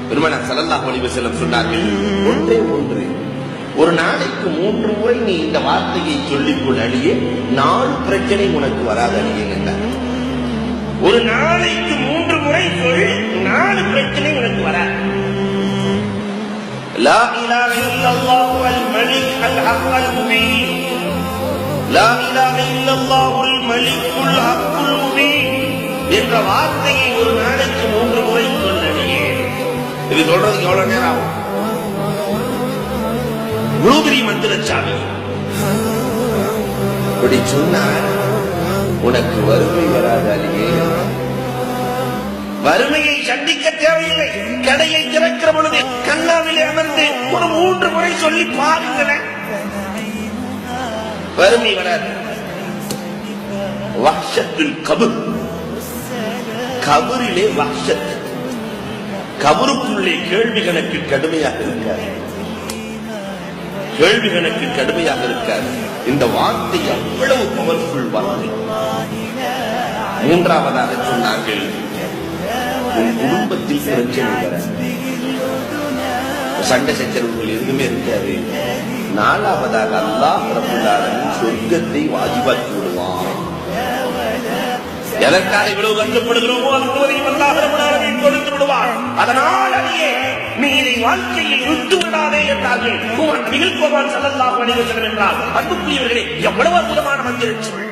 பெருமானார் ஸல்லல்லாஹு அலைஹி வஸல்லம் சொன்னார்கள், ஒன்றே ஒன்று, ஒரு நாளைக்கு 3 முறை நீ இந்த வார்த்தையை சொல்லிக்கொள் அழியே, 4 பிரச்சனை உனக்கு வராது அழியே என்றார். ஒரு நாளைக்கு 3 முறை சொல், 4 பிரச்சனை உனக்கு வராது. லா இலாஹ இல்லல்லாஹு அல் மலிக் அல் ஹக்குல் முபீன், லா இலாஹ இல்லல்லாஹு அல் மலிக்குல் ஹக்குல் முபீன் என்ற வார்த்தையை ஒரு நாளைக்கு 3 முறை சொல் அழியே. இது சொல்றதுக்கு எவ்வளவு நேரம் ஆகும்? குருபுரி மந்திரச்சாமி இப்படி சொன்னார், உனக்கு வறுமை வராது அழியே. வறுமையை சந்திக்க தேவையில்லை. கடையை திறக்கிற பொழுது கண்ணாவிலே அமர்ந்து ஒரு 3 முறை சொல்லி பாருங்களேன், வறுமை வராது. வஹ்ஷத்துல் கபர், கபரிலே வஹ்ஷத், கபருக்குள்ளே கேள்வி கணக்கு கடுமையாக இருக்காது, கேள்வி கணக்கு கடுமையாக இருக்காது. இந்த வார்த்தை அவ்வளவு பவர்ஃபுல் வார்த்தை. மூன்றாவதாக சொன்னார்கள், உன் குடும்பத்தில் பிரச்சனை வர, சண்டை சச்சரவுகள் எதுவுமே இருக்காது. நாலாவதாக அல்லாஹ் ரப்பல் ஆலமீன் சொர்க்கத்தை வாஜிபாக்கி விடுவான். எதற்காக இவ்வளவு கஷ்டப்படுகிறோமோ அதுவரையும் அல்லாஹ் ரப்பல் ஆலமீன் கொடுத்து விடுவான். அதனால் அடியே நீ இதை வாழ்க்கையில் விட்டு விடாதே என்றார்கள் நபிகள் கோபால் ஸல்லல்லாஹு அலைஹி வஸல்லம் என்றால். அன்புக்குரியவர்களே, எவ்வளவு அற்புதமான மந்திரம் சொல்.